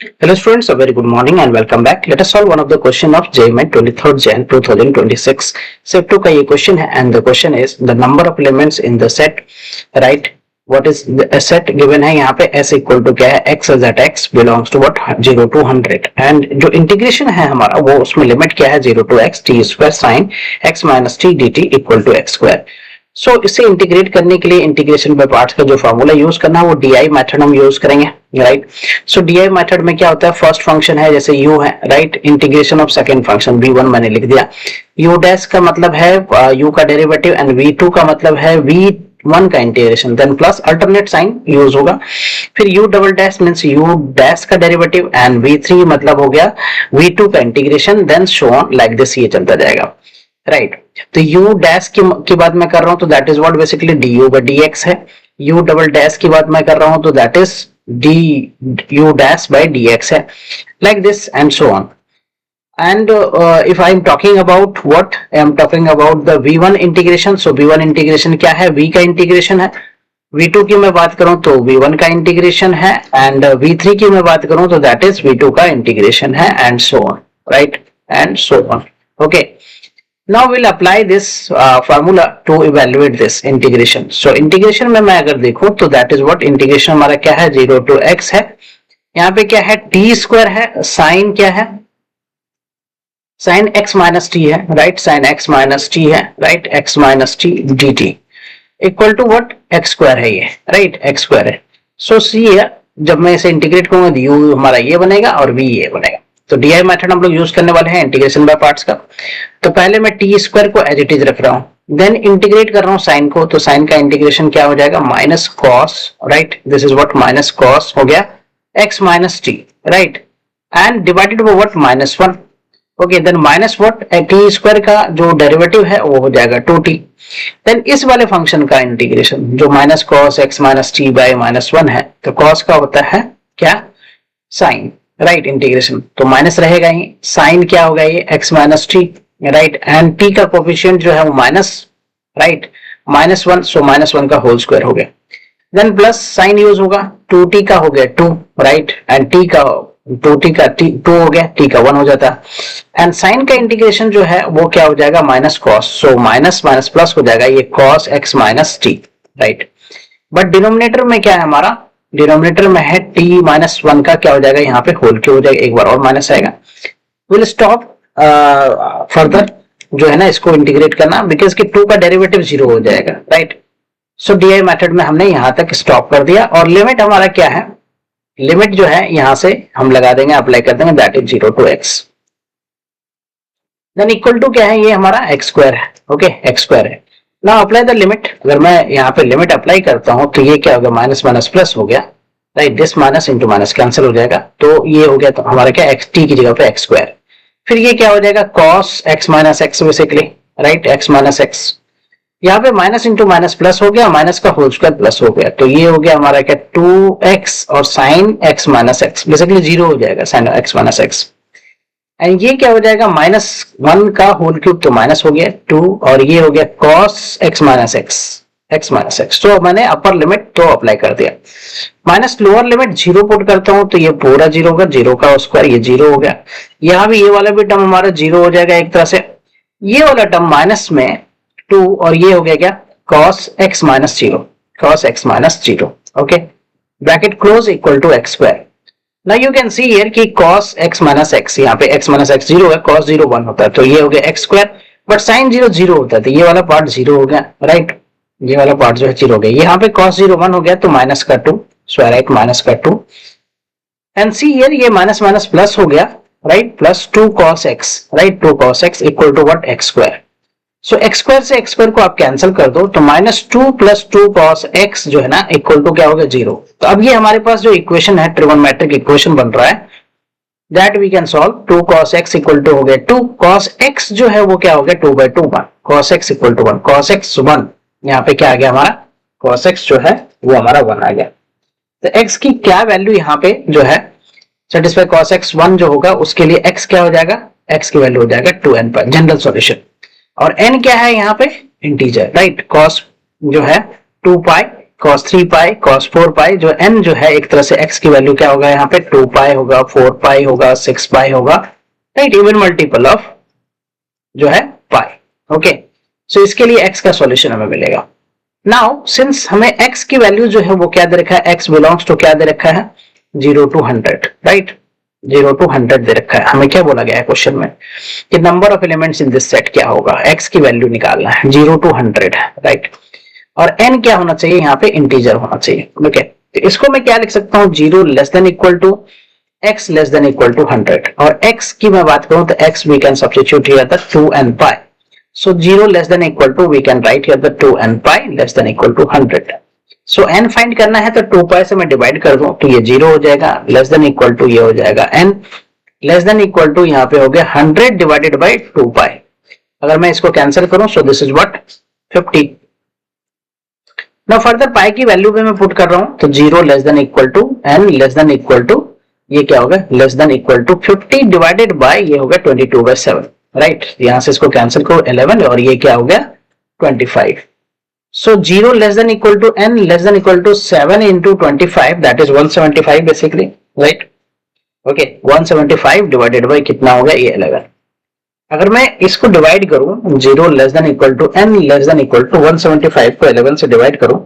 Hello students, a very good morning and welcome back. Let us solve one of the question of JMAT 23rd Jan 2026. Set 2 का ये question है and the question is the number of elements in the set, right? What is the set given है यहाँ पे s equal to क्या है x at x belongs to what 0 to 100 and जो integration है हमारा वो उसमें limit क्या है 0 to x t square sin x minus t dt equal to x square. सो इसे इंटीग्रेट करने के लिए इंटीग्रेशन बाय पार्ट्स का जो फॉर्मूला यूज करना है वो डीआई मेथड हम यूज करेंगे, राइट. सो डीआई मेथड में क्या होता है, फर्स्ट फंक्शन है जैसे u है, right, integration of second function v1 मैंने लिख दिया. u डैश का मतलब है u का डेरिवेटिव एंड v2 का मतलब है v1 का integration, then plus alternate sine use होगा. फिर u double dash means u dash का डेरिवेटिव एंड v3 मतलब हो गया v2 का integration, then so on like this, ये चलता जाएगा, राइट. तो u डैश की बात मैं कर रहा हूं तो that is what basically du by dx है. u डबल डैश की बात मैं कर रहा हूं तो that is du dash by dx है, like this and so on. And if I am talking about what I am talking about the v1 integration, so v1 integration क्या है, v का इंटीग्रेशन है. v2 की मैं बात करूं तो v1 का इंटीग्रेशन है एंड v3 की मैं बात करूं तो दैट इज v2 का इंटीग्रेशन है and so on, right, and so on. Okay, now we'll apply this formula to evaluate this integration. So integration में मैं अगर देखूं तो that is what integration हमारा क्या है, 0 to x है. यहाँ पे क्या है, t स्क्वायर है, साइन क्या है, साइन x माइनस टी है, right, sine x minus t है, right, x minus t d t equal to what x square है ये, राइट, x स्क्वायर है. सो सी जब मैं इसे इंटीग्रेट करूंगा तो u हमारा ये बनेगा और v ये बनेगा. तो डीआई मेथड हम लोग यूज करने वाले हैं इंटीग्रेशन बाय पार्ट्स का. तो पहले मैं टी स्क्वायर को एज इट इज रख रहा हूं, देन इंटीग्रेट कर रहा हूं साइन को, तो साइन का इंटीग्रेशन क्या हो जाएगा, minus cos, right, this is what minus cos हो गया x minus t, right, and divided by what minus 1. Okay, then minus what t square का जो डेरिवेटिव है वो हो जाएगा 2t. देन इस वाले फंक्शन का इंटीग्रेशन जो minus cos x minus T bye minus 1 है, तो कॉस का होता है क्या, साइन, राइट, इंटीग्रेशन, तो माइनस रहेगा ही, साइन क्या होगा ये x minus t, right, and t का कोफिशिएंट जो है वो minus, right, minus 1, so minus 1 का होल स्क्वायर हो गया. देन प्लस साइन यूज होगा, 2t का हो गया 2, राइट, एंड t का 2t का 2 हो गया, t का 1 हो जाता. एंड साइन का इंटीग्रेशन जो है वो क्या हो जाएगा, minus cos, so minus minus plus हो जाएगा, ये cos x minus t, right. But denominator में क्या है हमारा, डिनोमिनेटर में है t माइनस 1 का क्या हो जाएगा, यहाँ पे होल क्यों हो जाएगा, एक बार और माइनस आएगा. विल स्टॉप फर्दर जो है ना इसको इंटीग्रेट करना, बिकॉज कि 2 का डेरिवेटिव 0 हो जाएगा, राइट. सो डीआई मेथड में हमने यहां तक स्टॉप कर दिया और लिमिट हमारा क्या है, लिमिट जो है यहां से हम लगा देंगे, अप्लाई कर देंगे, that is 0 to x. Then equal to क्या है, ये हमारा x स्क्वायर है, ओके, x स्क्वायर है. नाउ अप्लाई द लिमिट, अगर मैं यहाँ पे लिमिट अप्लाई करता हूं तो ये क्या होगा, माइनस माइनस प्लस हो गया, right, this minus into minus cancel हो जाएगा, तो ये हो गया तो हमारा क्या, x t की जगह पे x स्क्वायर. फिर ये क्या हो जाएगा, cos x minus x basically, right, x minus x, यहाँ पे माइनस इंटू माइनस प्लस हो गया, माइनस का होल स्क्वायर प्लस हो गया, तो ये हो गया हमारा क्या, 2x और sine x minus x basically 0 हो जाएगा, sine x minus x. And ये क्या हो जाएगा, माइनस 1 का होल क्यूब, तो माइनस हो गया 2, और ये हो गया cos x minus x, x minus x. तो मैंने अपर लिमिट तो अप्लाई कर दिया, माइनस लोअर लिमिट 0 पुट करता हूं तो ये पूरा 0 होगा, 0 का स्क्वायर ये 0 हो गया. यहाँ भी ये वाला भी टर्म हमारा 0 हो जाएगा एक तरह से, ये वाला टर्म माइनस में 2, और ये हो गया क्या, cos x minus 0, cos x minus 0, okay, bracket close equal to x square. Now you can see here कि cos x minus x, यहाँ पे x minus x 0 है, cos 0 1 होता है, तो ये हो गया x स्क्वायर, बट sin 0 0 होता है, तो ये वाला पार्ट 0 हो गया, राइट, ये वाला पार्ट जो है 0 हो गया. यहाँ पे cos 0 1 हो गया तो माइनस का 2, सो राइट, माइनस का 2, एंड सी हियर ये माइनस माइनस प्लस हो गया, right, plus 2 cos x, right, 2 cos x equal to what, x square. So x square से x स्क्वायर को आप कैंसिल कर दो तो माइनस 2 प्लस 2 cos x जो है ना इक्वल टू क्या हो गया, 0. तो अब ये हमारे पास जो इक्वेशन है, ट्रिगोनोमेट्रिक इक्वेशन बन रहा है, that we can solve. 2 cos x equal to हो गया 2 cos x जो है वो क्या हो गया, 2 by 2 1, cos x equal to 1, cos x 1, यहाँ पे क्या आ गया हमारा, cos x जो है वो हमारा 1 आ गया. तो x की क्या वैल्यू यहाँ पे जो है सेटिस्फाई, cos x 1 जो होगा उसके लिए x क्या हो जाएगा, x की वैल्यू हो जाएगा 2n पर, जनरल सॉल्यूशन. और n क्या है यहाँ पे, इंटीजर, राइट, cos जो है 2 पाई cos 3 पाई, cos 4 पाई, जो n जो है एक तरह से x की वैल्यू क्या होगा यहाँ पे 2 पाई होगा, 4 पाई होगा, 6 पाई होगा, राइट, इवन मल्टीपल ऑफ जो है पाई। ओके, सो इसके लिए x का सॉल्यूशन हमें मिलेगा। नाउ सिंस हमें x की वैल्यू जो है वो क्या दे रखा है, x बिलोंग्स टू क्या दे रखा है 0 to 100, राइट, 0 to 100 दे रखा है। हमें क्या बोला गया है क्वेश्चन में कि number of elements in this set क्या होगा, x की वैल्यू निकालना है 0 to 100, राइट, और n क्या होना चाहिए यहाँ पे इंटीजर होना चाहिए। ओके, तो इसको मैं क्या लिख सकता हूँ 0 less than equal to x less than equal to 100, और x की मैं बात करूं तो x we can substitute here the 2 and pi, so 0 less than equal to we can write here the 2 and pi less than equal to 100। So n find करना है तो 2 pi से मैं डिवाइड कर दूं तो ये 0 हो जाएगा, लेस देन इक्वल टू ये हो जाएगा n, less than equal to यहाँ पे हो गया 100 डिवाइडेड बाई 2 pi। अगर मैं इसको कैंसिल करूं so this is what 50। Now further pi की वैल्यू पे मैं पुट कर रहा हूं तो 0 less than equal to n less than equal to ये क्या होगा less than equal to 50 divided by ये होगा 22/7, राइट, यहां से इसको कैंसिल करो 11 और ये क्या हो गया 25। So 0 less than equal to n less than equal to 7 into 25 that is 175 basically, right. Okay, 175 divided by कितना होगा ये 11। अगर मैं इसको डिवाइड करूं 0 less than equal to n less than equal to 175 को 11 से डिवाइड करूं,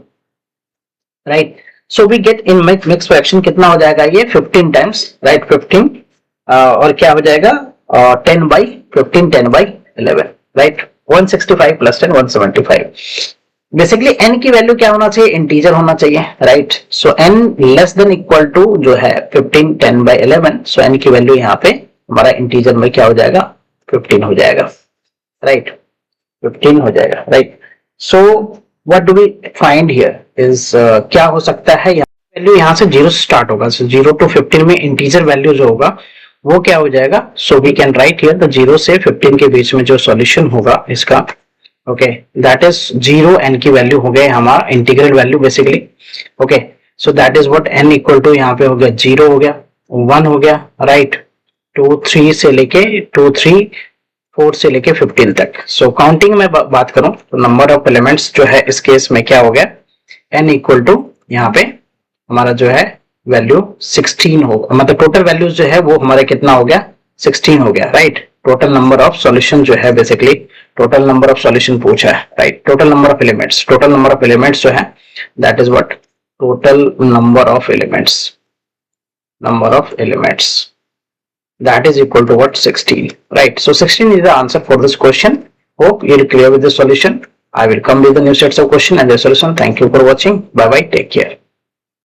right, so we get in mix fraction कितना हो जाएगा ये 15 टाइम्स, राइट, 15 और क्या हो जाएगा 10/15 10/11, राइट, 165 प्लस 10 175। बेसिकली n की वैल्यू क्या होना चाहिए इंटीजर होना चाहिए, right, so n less than equal to जो है 15 10/11, सो n की वैल्यू यहाँ पे हमारा इंटीजर में क्या हो जाएगा 15 हो जाएगा, राइट, 15 हो जाएगा, right. So what do we find here is क्या हो सकता है वैल्यू यहाँ से 0 से स्टार्ट होगा, सो 0 to 15 में इंटीजर वैल्यू जो होगा वो क्या हो जाएगा, so we can write here the 0 से 15 के बीच में जो सॉल्यूशन होगा इसका, ओके, दैट इज 0 n की वैल्यू हो गया हमारा integral value basically. Okay, so that is what n equal to यहाँ पे हो गया 0 हो गया, 1 हो गया, राइट, 2 3 से लेके 2 3 4 से लेके 15 तक। सो काउंटिंग में बात करूं तो नंबर ऑफ एलिमेंट्स जो है इस केस में क्या हो गया n इक्वल टू यहाँ पे हमारा जो है वैल्यू 16 होगा, मतलब टोटल वैल्यूज जो है वो हमारा कितना हो गया 16 हो गया, right. Total number of solution जो है basically total number of solution पूछा है, right, total number of elements जो है that is what total number of elements that is equal to what 16, right, so 16 is the answer for this question. Hope you're clear with the solution. I will come with the new sets of question and the solution. Thank you for watching. Bye bye, take care.